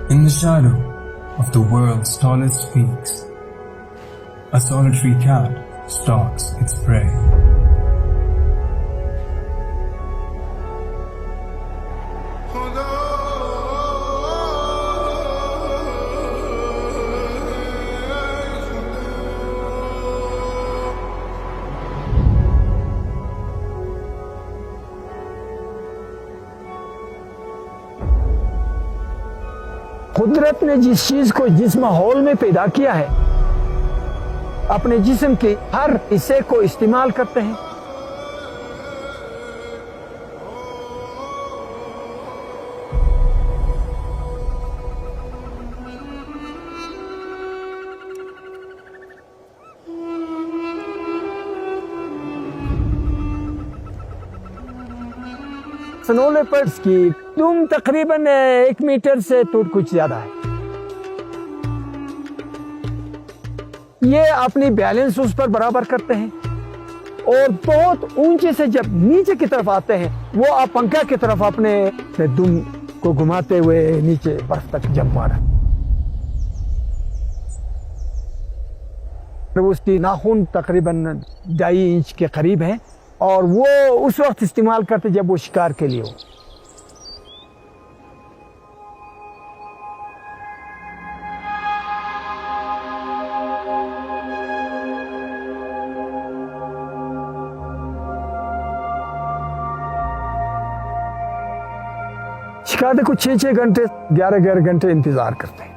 In the shadow of the world's tallest peaks, a solitary cat stalks its prey. कुदरत ने जिस चीज को जिस माहौल में पैदा किया है, अपने जिस्म के हर हिस्से को इस्तेमाल करते हैं। स्नो लेपर्ड्स की दुम तकरीबन 1 मीटर से तो कुछ ज्यादा है। ये अपनी बैलेंस उस पर बराबर करते हैं और बहुत ऊंचे से जब नीचे की तरफ आते हैं, वो आप पंखा की तरफ अपने दुम को घुमाते हुए नीचे बर्फ तक जंप मारा। उसकी नाखून तकरीबन 2.5 इंच के करीब है और वो उस वक्त इस्तेमाल करते जब वो शिकार के लिए हो। शिकार देखो 6-6 घंटे 11-11 घंटे इंतजार करते हैं।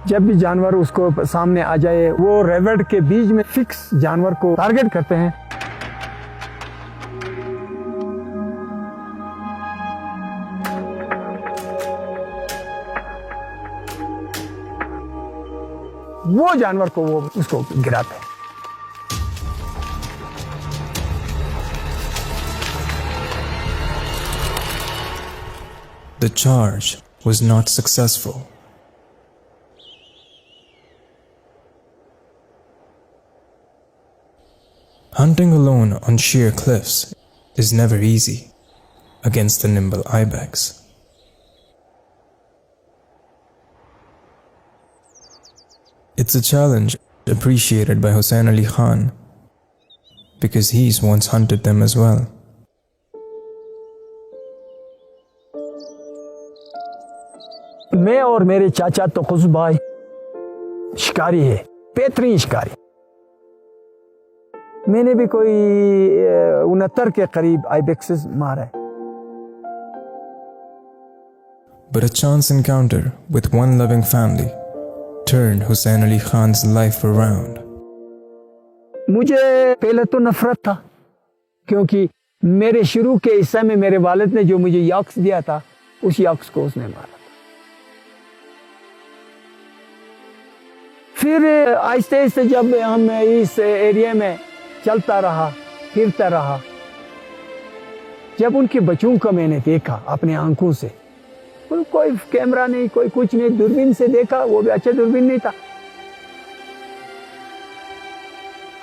जब भी जानवर उसको सामने आ जाए, वो रेवट के बीच में फिक्स जानवर को टारगेट करते हैं। वो जानवर को वो उसको गिराते हैं। The charge was not successful. Hunting alone on sheer cliffs is never easy against the nimble ibex. It's a challenge appreciated by Hussain Ali Khan because he's once hunted them as well. मैं और मेरे चाचा तो खुश भाई शिकारी है, बेहतरीन शिकारी। मैंने भी कोई 69 के करीब आइबेक्सेस मारा है। But a chance encounter with one loving family turned Hussain Ali Khan's life around. मुझे पहले तो नफरत था, क्योंकि मेरे शुरू के हिस्से में मेरे वालिद ने जो मुझे यॉक्स दिया था, उस यॉक्स को उसने मारा। फिर आहिस्ते आहिस्ते जब हम इस एरिया में चलता रहा, फिरता रहा, जब उनके बच्चों को मैंने देखा अपने आंखों से, कोई कैमरा नहीं, कोई कुछ नहीं, दूरबीन से देखा, वो भी अच्छा दूरबीन नहीं था।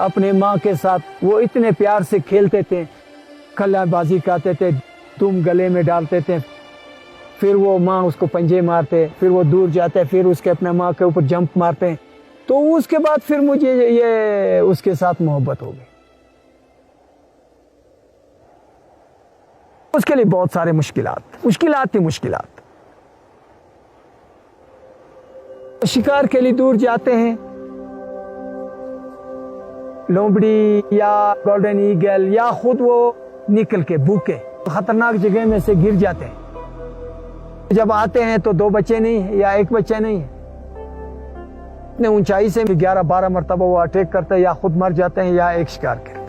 अपने माँ के साथ वो इतने प्यार से खेलते थे, कलाबाजी करते थे, तुम गले में डालते थे, फिर वो माँ उसको पंजे मारते, फिर वो दूर जाते, फिर उसके अपने माँ के ऊपर जंप मारते। तो उसके बाद फिर मुझे ये उसके साथ मोहब्बत हो गई। उसके लिए बहुत सारे मुश्किलात। शिकार के लिए दूर जाते हैं, लोमड़ी या गोल्डन ईगल या खुद वो निकल के भूखे खतरनाक जगह में से गिर जाते हैं। जब आते हैं तो 2 बच्चे नहीं है या 1 बच्चा नहीं है। इतने ऊंचाई से 11-12 मरतबा वो अटैक करते हैं, या खुद मर जाते हैं या एक शिकार करते हैं।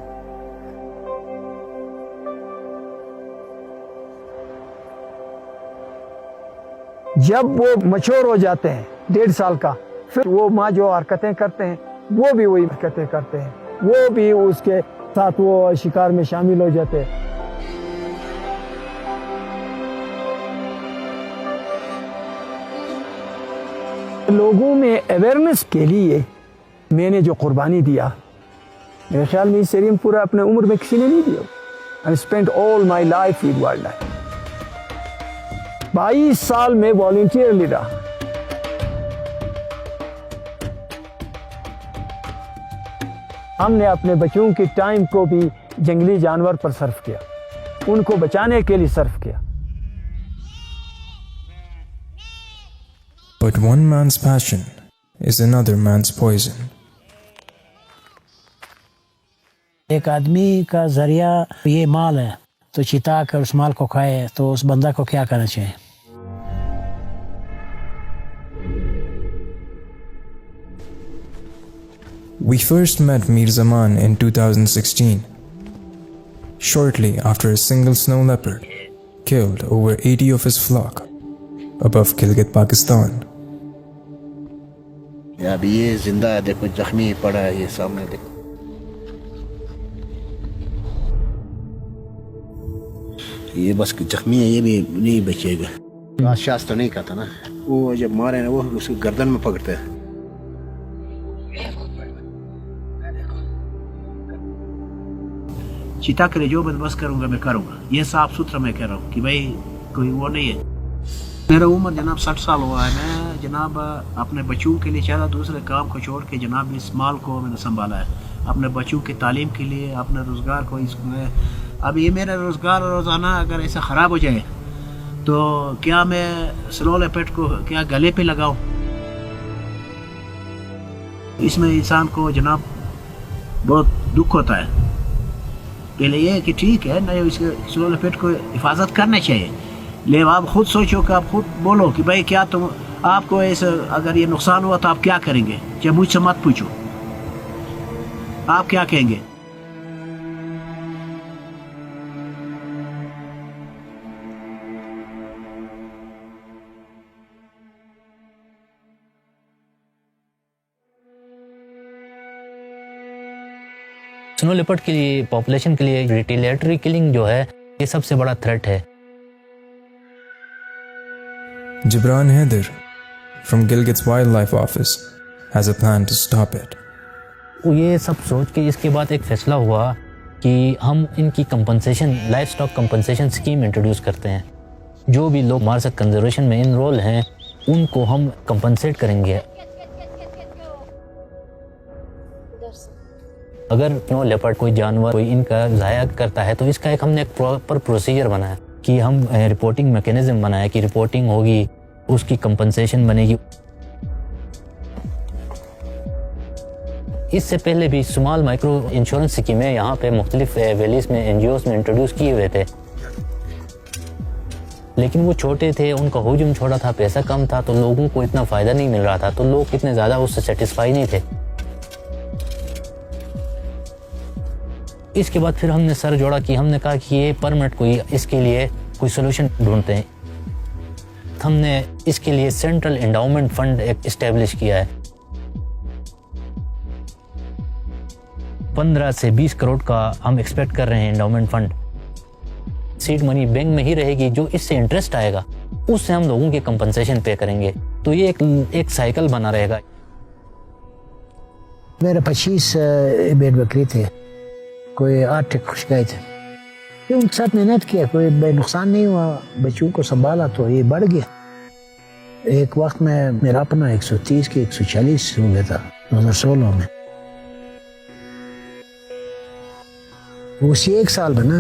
जब वो मैच्योर हो जाते हैं 1.5 साल का, फिर वो माँ जो हरकतें करते हैं वो भी वही हरकतें करते हैं, वो भी उसके साथ वो शिकार में शामिल हो जाते हैं। लोगों में अवेयरनेस के लिए मैंने जो कुर्बानी दिया, मेरे ख्याल में इस एरिया में पूरा अपने उम्र में किसी ने नहीं दिया। I spend all my life with wild life. 22 साल में वॉलंटियरली रहा। हमने अपने बच्चों के टाइम को भी जंगली जानवर पर सर्फ किया, उनको बचाने के लिए सर्फ किया। But one man's passion is another man's poison. एक आदमी का जरिया ये माल है, तो चिता कर उस माल को खाए तो उस बंदा को क्या करना चाहिए? We first met Mir Zaman in 2016, shortly after a single snow leopard killed over 80 of his flock above Gilgit, Pakistan. अभी ये जिंदा है, देखो जख्मी पड़ा है, ये सामने देखो। ये बस जख्मी है, ये भी नहीं बचेगा। शास्त्र नहीं कहता ना, वो जब मारे ना वो उसको गर्दन में पकड़ते हैं। चिता के लिए जो बंदोबस्त करूंगा मैं करूंगा, ये साफ सुथरा मैं कह रहा हूँ कि भाई कोई वो नहीं है। मेरा उम्र जनाब 60 साल हुआ है। मैं जनाब अपने बच्चों के लिए चाहे दूसरे काम को छोड़ के जनाब इस माल को मैंने संभाला है, अपने बच्चों की तालीम के लिए, अपने रोज़गार को इसमें। अब ये मेरा रोज़गार रोज़ाना अगर ऐसा ख़राब हो जाए तो क्या मैं स्लो लेपर्ड को क्या गले पे लगाऊं? इसमें इंसान को जनाब बहुत दुख होता है। पहले ये कि ठीक है ना, इसके स्लो लेपर्ड को हिफाजत करना चाहिए, लेकिन आप खुद सोचो कि आप खुद बोलो कि भाई क्या तुम आपको ऐसा अगर ये नुकसान हुआ तो आप क्या करेंगे? चाहे मुझसे मत पूछो, आप क्या कहेंगे? स्नो लेपर्ड के लिए, पॉपुलेशन के लिए रिटेलिएटरी किलिंग जो है ये सबसे बड़ा थ्रेट है। Gibran Haider from Gilgit's Wildlife Office has a plan to stop it. ये सब सोच के इसके बाद एक फैसला हुआ कि हम इनकी compensation, life stock compensation scheme introduce करते हैं। जो भी लोग मार्सक कंजर्वेशन में इनरोल हैं उनको हम कंपनसेट करेंगे। अगर स्नो लेपर्ड कोई जानवर कोई इनका ज़ाया करता है तो इसका एक हमने एक प्रॉपर प्रोसीजर बनाया कि हम रिपोर्टिंग मैकेनिज्म बनाया कि रिपोर्टिंग होगी, उसकी कंपनसेशन बनेगी। इससे पहले भी स्मॉल माइक्रो इंश्योरेंस स्कीमें यहाँ पे मुख्तलिफ वैलीज़ में, एनजीओज़ में इंट्रोड्यूस किए हुए थे, लेकिन वो छोटे थे, उनका हुजूम छोटा था, पैसा कम था, तो लोगों को इतना फ़ायदा नहीं मिल रहा था, तो लोग इतने ज़्यादा उससे सेटिस्फाई नहीं थे। इसके बाद फिर हमने सर जोड़ा कि हमने कहा कि ये परमानेंट कोई इसके लिए कोई सोल्यूशन ढूंढते हैं। हमने इसके लिए सेंट्रल एंडाउमेंट फंड एक इस्टेब्लिश किया है। 15 से 20 करोड़ का हम एक्सपेक्ट कर रहे हैं endowment fund. Seed money bank में ही रहेगी, जो इससे इंटरेस्ट आएगा उससे हम लोगों की कंपनसेशन पे करेंगे। तो ये एक साइकिल बना रहेगा। मेरे 25 भेड़ बकरी थे, कोई 8 खुश गए थे। उनके साथ मेहनत किया, कोई नुकसान नहीं हुआ, बच्चों को संभाला तो ये बढ़ गया। एक वक्त में मेरा अपना 130 के 140 हो गया था 2016 में। उसी एक साल बना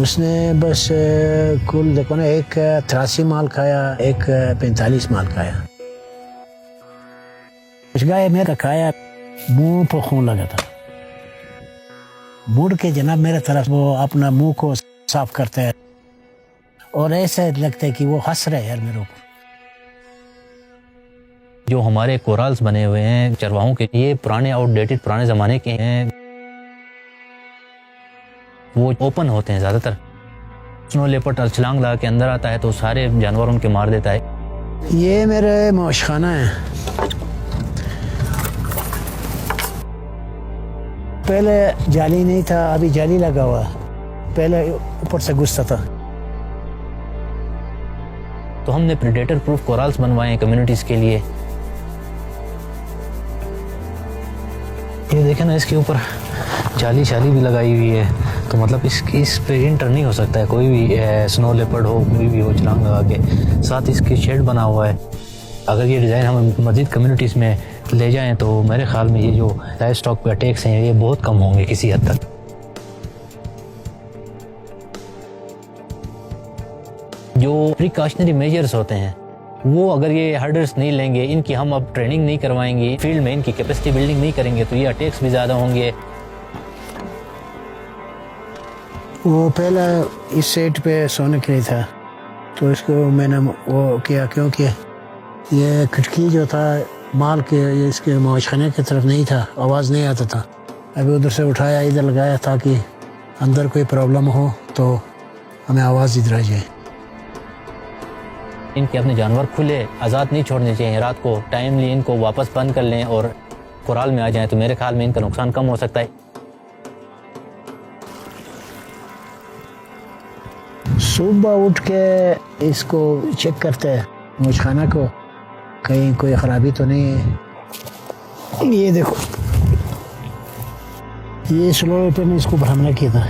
उसने बस कुल देखो ना, एक 83 माल खाया, एक 45 माल खाया। कुछ गाय मेरा खाया, मुंह पर खून लगा था। मुड़ के जनाब मेरे तरफ वो अपना मुंह को साफ करते हैं और ऐसा लगता है कि वो हंस रहे हैं यार मेरे ऊपर। जो हमारे कोराल्स बने हुए हैं चरवाहों के, ये पुराने आउटडेटेड पुराने ज़माने के हैं, वो ओपन होते हैं ज़्यादातर। स्नो लेपर्ड छलांग लगा के अंदर आता है तो सारे जानवर उनके मार देता है। ये मेरे मौशखाना है। पहले जाली नहीं था, अभी जाली लगा हुआ। पहले ऊपर से घुसता था। तो हमने प्रेडेटर प्रूफ कोराल्स बनवाए हैं कम्युनिटीज़ के लिए। ये देखें ना, इसके ऊपर जाली शाली भी लगाई हुई है, तो मतलब इस पे इंटर नहीं हो सकता है कोई भी, स्नो लेपर्ड हो, कोई भी हो छलांग लगा के। साथ इसके शेड बना हुआ है। अगर ये डिज़ाइन हम मज़ीद कम्युनिटीज़ में ले जाएं तो मेरे ख्याल में ये जो लाइव स्टॉक पे अटैक्स हैं ये बहुत कम होंगे किसी हद तक। जो प्रिकॉशनरी मेजर्स होते हैं वो अगर ये हर्डर्स नहीं लेंगे, इनकी हम अब ट्रेनिंग नहीं करवाएंगे, फील्ड में इनकी कैपेसिटी बिल्डिंग नहीं करेंगे, तो ये अटैक्स भी ज़्यादा होंगे। वो पहला इस सेट पे सोने के लिए था, तो इसको मैंने वो किया क्योंकि ये खिड़की जो था माल के ये इसके मौजखाने की तरफ नहीं था, आवाज़ नहीं आता था। अभी उधर से उठाया इधर लगाया ताकि अंदर कोई प्रॉब्लम हो तो हमें आवाज़ इधर आ जाए। इनके अपने जानवर खुले आज़ाद नहीं छोड़ने चाहिए। रात को टाइमली इनको वापस बंद कर लें और कुराल में आ जाएं तो मेरे ख्याल में इनका नुकसान कम हो सकता है। सुबह उठ के इसको चेक करते हैं मौजखाना को, कहीं कोई ख़राबी तो नहीं है। ये देखो, ये स्लो पे ने इसको हमला किया था।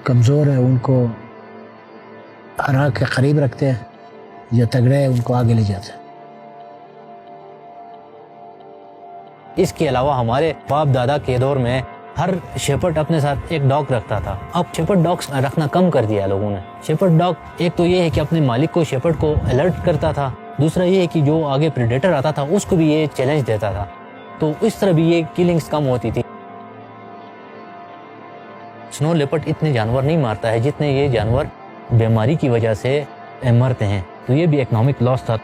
कमज़ोर है उनको हरा के करीब रखते हैं, जो तगड़े हैं उनको आगे ले जाते हैं। इसके अलावा हमारे बाप दादा के दौर में हर शेपर्ड अपने साथ एक डॉग रखता था। अब शेपर्ड डॉग्स रखना कम कर दिया लोगों ने। शेपर्ड डॉग एक तो ये है कि अपने मालिक को, शेपर्ड को अलर्ट करता था, दूसरा ये है कि जो आगे प्रेडेटर आता था उसको भी ये चैलेंज देता था, तो इस तरह भी ये किलिंग्स कम होती थी। स्नो लेपर्ड इतने जानवर नहीं मारता है जितने ये जानवर बीमारी की वजह से मरते हैं, तो ये भी इकोनॉमिक लॉस था।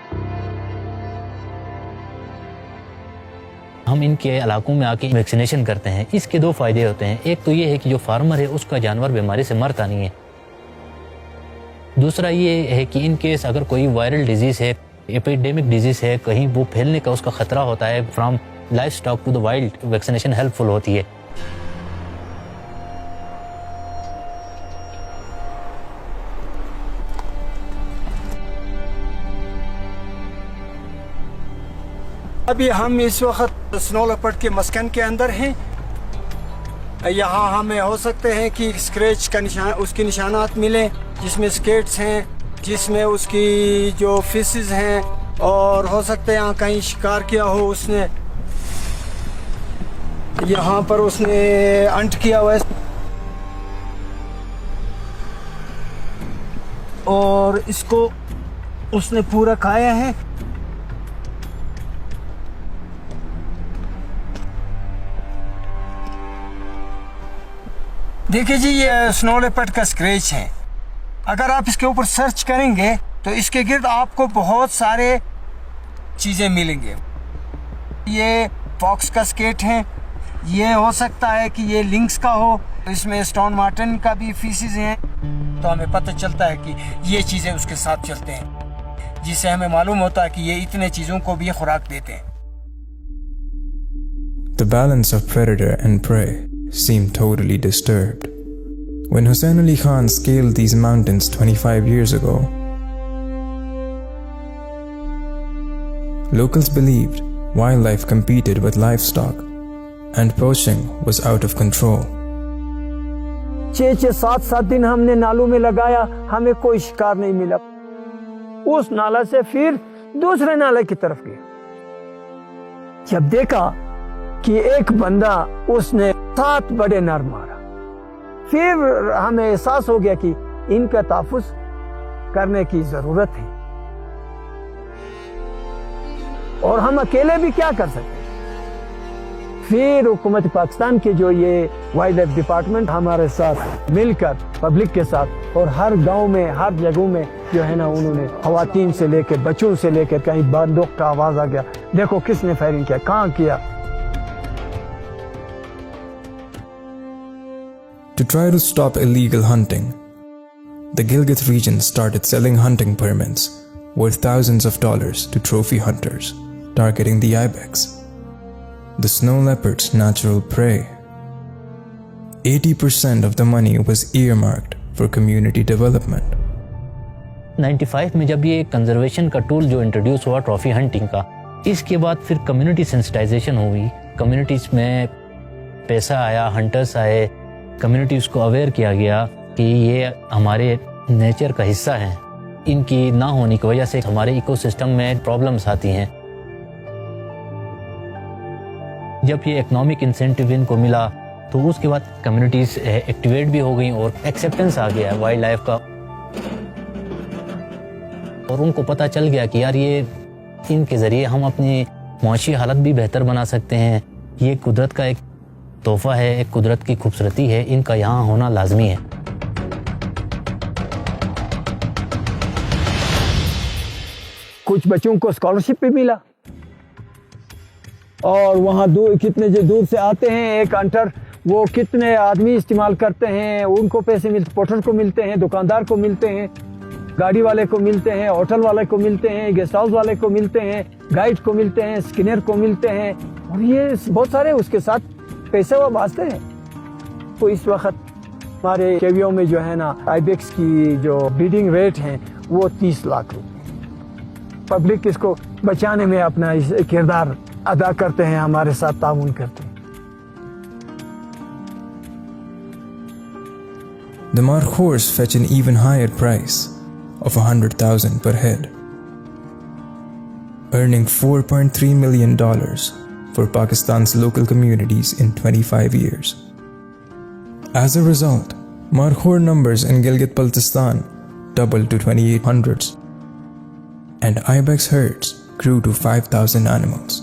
हम इनके इलाकों में आके वैक्सीनेशन करते हैं, इसके दो फायदे होते हैं। एक तो ये है कि जो फार्मर है उसका जानवर बीमारी से मरता नहीं है। दूसरा ये है कि इन केस अगर कोई वायरल डिजीज़ है, एपिडेमिक डिजीज़ है, कहीं वो फैलने का उसका खतरा होता है, from life stock to the wild vaccination helpful होती है। अभी हम इस वक्त स्नो लेपर्ड के मस्कन के अंदर हैं। यहाँ हमें हो सकते हैं कि स्क्रैच का निशान, उसके निशानात मिले जिसमें स्केट्स हैं, जिसमें उसकी जो फिशेस हैं, और हो सकता है यहाँ कहीं शिकार किया हो उसने, यहाँ पर उसने अंट किया हुआ है और इसको उसने पूरा खाया है। देखिए जी, ये स्नो लेपर्ड का स्क्रैच है। अगर आप इसके ऊपर सर्च करेंगे तो इसके गिर्द आपको बहुत सारे चीज़ें मिलेंगे। ये फॉक्स का स्केट है, ये हो सकता है कि ये लिंक्स का हो, इसमें स्टोन मार्टिन का भी फीसिस हैं, तो हमें पता चलता है कि ये चीज़ें उसके साथ चलते हैं, जिससे हमें मालूम होता है कि ये इतने चीज़ों को भी खुराक देते हैं। The balance of predator and prey seemed totally disturbed. When Hussain Ali Khan scaled these mountains 25 years ago, locals believed wildlife competed with livestock and poaching was out of control. 6-7 दिन हमने नालों में लगाया, हमें कोई शिकार नहीं मिला। उस नाला से फिर दूसरे नाले की तरफ गया। जब देखा कि एक बंदा उसने 7 बड़े नर मारा, फिर हमें एहसास हो गया कि इनका तहफ़्फ़ुज़ करने की जरूरत है और हम अकेले भी क्या कर सकते हैं। फिर हुकूमत पाकिस्तान के जो ये वाइल्ड लाइफ डिपार्टमेंट हमारे साथ मिलकर पब्लिक के साथ और हर गांव में, हर जगहों में जो है ना, उन्होंने ख़वातीन से लेकर बच्चों से लेकर, कहीं बंदूक का आवाज़ आ गया, देखो किसने फायरिंग किया, कहाँ किया। To try to stop illegal hunting, the Gilgit region started selling hunting permits worth thousands of dollars to trophy hunters, targeting the ibex, the snow leopard's natural prey. 80% of the money was earmarked for community development. 95 में जब ये conservation का tool जो introduce हुआ trophy hunting का, इसके बाद फिर कम्युनिटी सेंसिटाइजेशन हुई, कम्युनिटीज़ में पैसा आया, हंटर्स आए, कम्युनिटीज़ को अवेयर किया गया कि ये हमारे नेचर का हिस्सा है, इनकी ना होने की वजह से हमारे इकोसिस्टम में प्रॉब्लम्स आती हैं। जब ये इकोनॉमिक इंसेंटिव इनको मिला तो उसके बाद कम्युनिटीज़ एक्टिवेट भी हो गई और एक्सेप्टेंस आ गया वाइल्ड लाइफ का, और उनको पता चल गया कि यार ये इनके ज़रिए हम अपनी मुआशी हालत भी बेहतर बना सकते हैं, ये कुदरत का एक तोहफ़ा है, एक कुदरत की खूबसूरती है, इनका यहाँ होना लाजमी है। कुछ बच्चों को स्कॉलरशिप भी मिला, और वहाँ दूर कितने जो दूर से आते हैं, एक हंटर वो कितने आदमी इस्तेमाल करते हैं, उनको पैसे मिलते, पोर्टर को मिलते हैं, दुकानदार को मिलते हैं, गाड़ी वाले को मिलते हैं, होटल वाले को मिलते हैं, गेस्ट हाउस वाले को मिलते हैं, गाइड को मिलते हैं, स्किनर को मिलते हैं, और ये बहुत सारे उसके साथ पैसे वो बांटते हैं। तो इस वक्त हमारे केवियों में जो है ना आइबेक्स की जो ब्रीडिंग रेट है वो 30 लाख रुपये। पब्लिक इसको बचाने में अपना किरदार अदा करते हैं, हमारे साथ ताउन करते हैं। The markhors fetch an even higher price of 100,000 per head, earning $4.3 million for Pakistan's local communities in 25 years. As a result, markhor numbers in Gilgit-Baltistan doubled to 2,800, and ibex herds grew to 5,000 animals.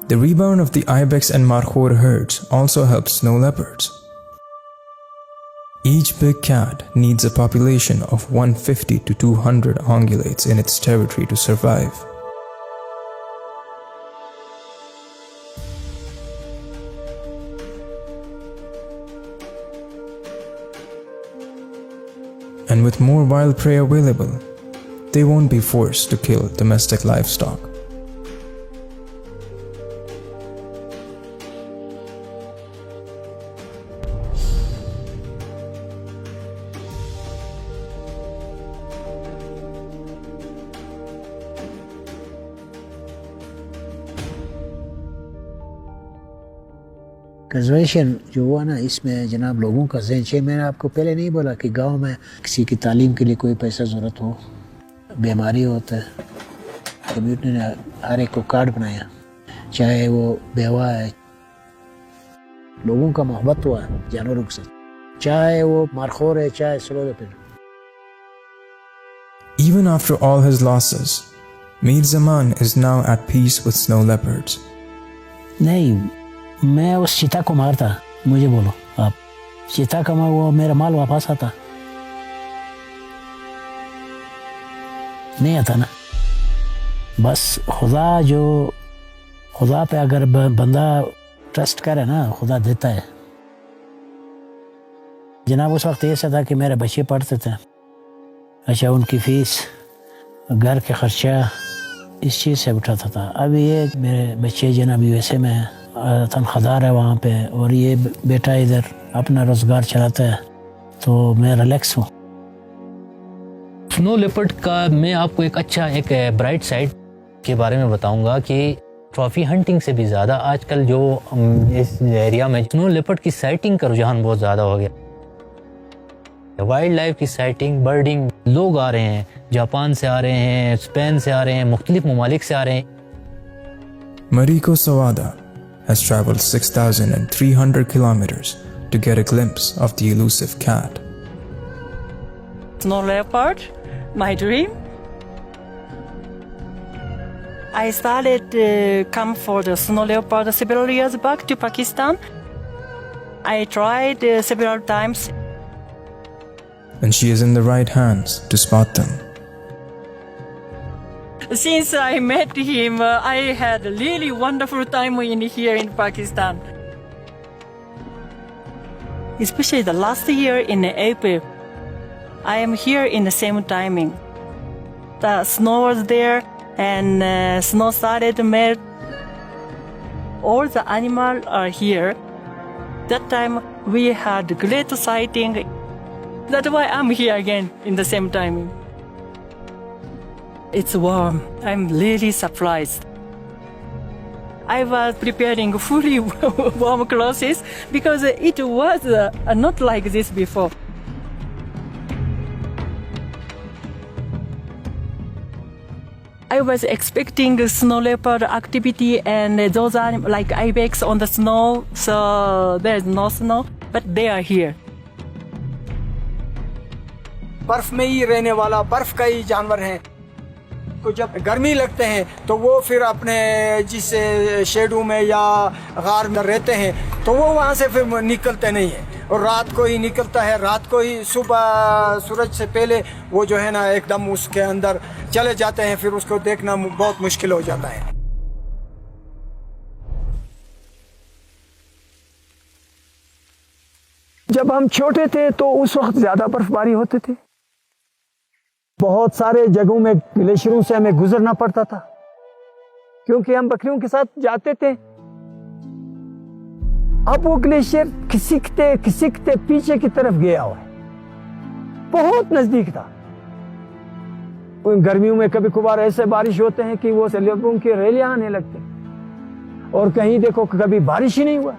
The rebound of the ibex and markhor herds also helped snow leopards. Each big cat needs a population of 150 to 200 ungulates in its territory to survive. And with more wild prey available, they won't be forced to kill domestic livestock. Conservation जो हुआ ना, इसमें जनाब लोगों का ज़हन चाहिए। मैंने आपको पहले नहीं बोला कि गांव में किसी की तालीम के लिए कोई पैसा ज़रूरत हो, बीमारी होता है, कम्युनिटी ने हर एक को कार्ड बनाया, चाहे वो बेवा है, लोगों का मोहब्बत हुआ है जानवरों के साथ, चाहे वो मारखोर है, चाहे slow leopard. Even after all his losses, Mir Zaman is now at peace with snow leopards. नहीं, मैं उस चीता को मारता, मुझे बोलो आप, चीता का वो मेरा माल वापस आता नहीं आता ना। बस खुदा पे अगर बंदा ट्रस्ट करे ना, खुदा देता है। जनाब उस वक्त ऐसा था कि मेरे बच्चे पढ़ते थे, अच्छा उनकी फीस, घर के खर्चा इस चीज़ से उठाता था। अब ये मेरे बच्चे जनाब यूएसए में है, तनख्वाहदार है वहाँ पे, और ये बेटा इधर अपना रोज़गार चलाता है, तो मैं रिलैक्स हूँ। स्नो लेपर्ड का मैं आपको एक ब्राइट साइड के बारे में बताऊंगा कि ट्रॉफी हंटिंग से भी ज़्यादा आजकल जो इस एरिया में स्नो लेपर्ड की साइटिंग का रुझान बहुत ज़्यादा हो गया। वाइल्ड लाइफ की साइटिंग, बर्डिंग, लोग आ रहे हैं, जापान से आ रहे हैं, स्पेन से आ रहे हैं, मुख्तलिफ ममालिक से आ रहे हैं। Mariko Sawada has traveled 6,300 kilometers to get a glimpse of the elusive cat. Snow leopard, my dream. I started come for the snow leopard several years back to Pakistan. I tried several times. And she is in the right hands to spot them. Since I met him, I had a really wonderful time here in Pakistan. Especially the last year in April, I am here in the same timing. The snow was there and snow started to melt. All the animals are here. That time we had great sighting. That's why I'm here again in the same timing. It's warm. I'm really surprised. I was preparing fully warm clothes because it was not like this before. I was expecting snow leopard activity and those are like ibex on the snow, so there's no snow, but they are here. बर्फ में ही रहने वाला बर्फ का ही जानवर है। तो जब गर्मी लगते हैं तो वो फिर अपने जिस शेडू में या गार में रहते हैं तो वो वहाँ से फिर निकलते नहीं है और रात को ही निकलता है। रात को ही सुबह सूरज से पहले वो जो है ना एकदम उसके अंदर चले जाते हैं, फिर उसको देखना बहुत मुश्किल हो जाता है। जब हम छोटे थे तो उस वक्त ज्यादा बर्फबारी होते थे, बहुत सारे जगहों में ग्लेशियरों से हमें गुजरना पड़ता था क्योंकि हम बकरियों के साथ जाते थे। अब वो ग्लेशियर खिसकते खिसकते पीछे की तरफ गया हुआ है, बहुत नजदीक था। गर्मियों में कभी कभार ऐसे बारिश होते हैं कि वो लोगों की रैलियां आने लगते और कहीं देखो कभी बारिश ही नहीं हुआ।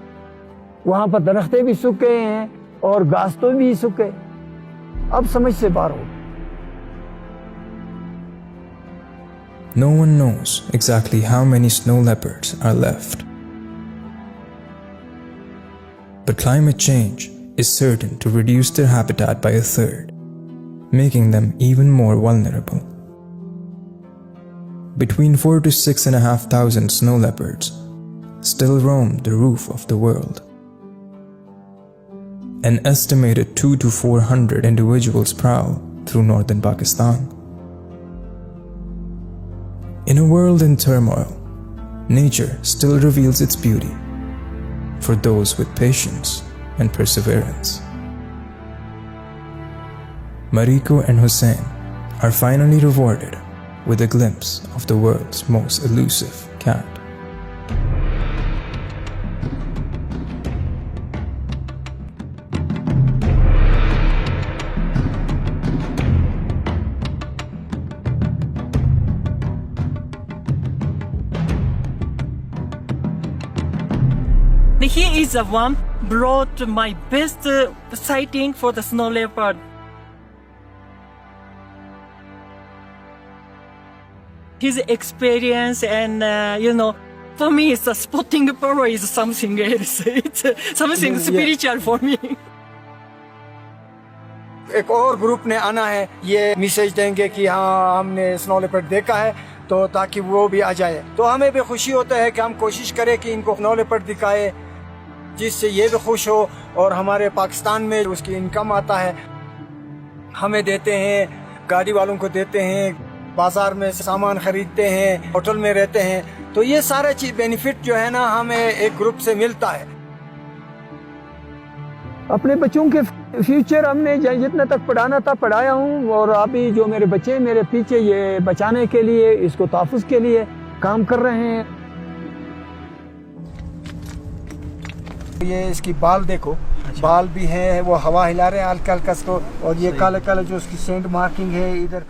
वहां पर दरख्तें भी सूख गए हैं और घास तो भी सूख गए। अब समझ से बाहर हो। No one knows exactly how many snow leopards are left. But climate change is certain to reduce their habitat by a third, making them even more vulnerable. Between 4,000 to 6,500 snow leopards still roam the roof of the world. An estimated 200 to 400 individuals prowl through northern Pakistan. In a world in turmoil, nature still reveals its beauty for those with patience and perseverance. Mariko and Hussein are finally rewarded with a glimpse of the world's most elusive cat. He is the one brought my best sighting for the snow leopard. His experience and for me, it's a spotting power is something else. It's something spiritual for me. एक और group ने आना है, ये message देंगे कि हाँ हमने स्नो लेपर्ड देखा है, तो ताकि वो भी आ जाए। तो हमें भी खुशी होता है कि हम कोशिश करें कि इनको स्नो लेपर्ड दिखाए, जिससे ये भी खुश हो और हमारे पाकिस्तान में उसकी इनकम आता है। हमें देते हैं, गाड़ी वालों को देते हैं, बाजार में सामान खरीदते हैं, होटल में रहते हैं, तो ये सारा चीज बेनिफिट जो है ना हमें एक ग्रुप से मिलता है। अपने बच्चों के फ्यूचर हमने जितना तक पढ़ाना था पढ़ाया हूँ और अभी जो मेरे बच्चे मेरे पीछे ये बचाने के लिए, इसको तहफ़्फ़ुज़ के लिए काम कर रहे हैं। ये इसकी बाल देखो, बाल भी है, वो हवा हिला रहे हैं हल्का हल्का इसको, और ये काले काले जो उसकी सेंट मार्किंग है इधर।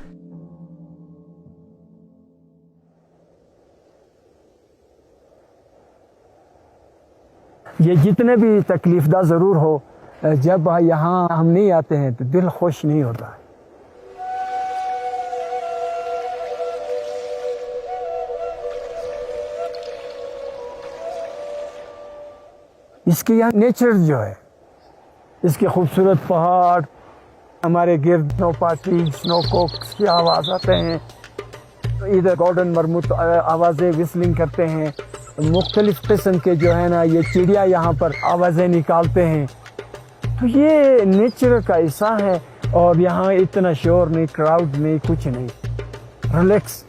ये जितने भी तकलीफदा ज़रूर हो, जब यहाँ हम नहीं आते हैं तो दिल खुश नहीं होता। इसके यहाँ नेचर जो है, इसके खूबसूरत पहाड़, हमारे गिर्द स्नो पार्टी, स्नो कोक्स की आवाज़ आते हैं, इधर गोल्डन मरमुत आवाज़ें विस्लिंग करते हैं, मुख्तलिफ किस्म के जो है ना ये चिड़िया यहाँ पर आवाज़ें निकालते हैं। तो ये नेचर का हिस्सा है और यहाँ इतना शोर नहीं, क्राउड नहीं, कुछ नहीं, रिलैक्स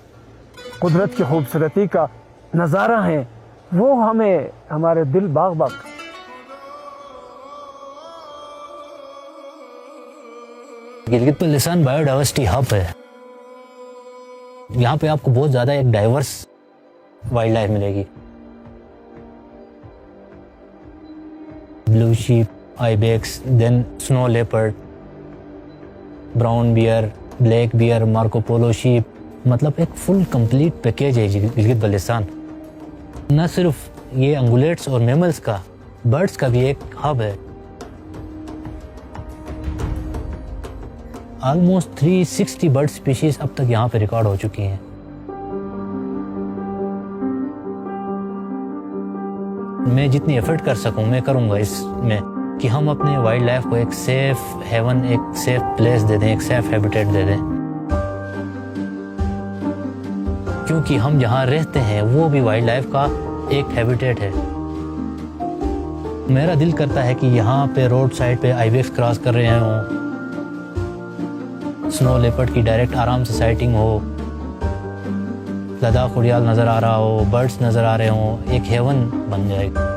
कुदरत की खूबसूरती का नज़ारा है, वो हमें हमारे दिल बाग बाग। गिलगित बल्तिस्तान बायोडाइवर्सिटी हब है। यहाँ पे आपको बहुत ज़्यादा एक डाइवर्स वाइल्ड लाइफ मिलेगी। Blue sheep, ibex, than snow leopard, brown bear, black bear, Marco Polo sheep, मतलब एक फुल कंप्लीट पैकेज है गिलगित बल्तिस्तान। न सिर्फ ये अंगुलेट्स और मैमल्स का, बर्ड्स का भी एक हब है। ऑलमोस्ट 360 बर्ड स्पीशीज अब तक यहाँ पे रिकॉर्ड हो चुकी हैं। मैं जितनी एफर्ट कर सकूँ मैं करूँगा इसमें कि हम अपने वाइल्ड लाइफ को एक सेफ हेवन, एक सेफ प्लेस दे दें, एक सेफ हैबिटेट दे दें, क्योंकि हम जहाँ रहते हैं वो भी वाइल्ड लाइफ का एक हैबिटेट है। मेरा दिल करता है कि यहाँ पे रोड साइड पे आइबेक्स क्रॉस कर रहे हों, स्नो लेपर्ड की डायरेक्ट आराम से साइटिंग हो, लद्दाख उड़ियाल नज़र आ रहा हो, बर्ड्स नज़र आ रहे हों, एक हेवन बन जाएगा।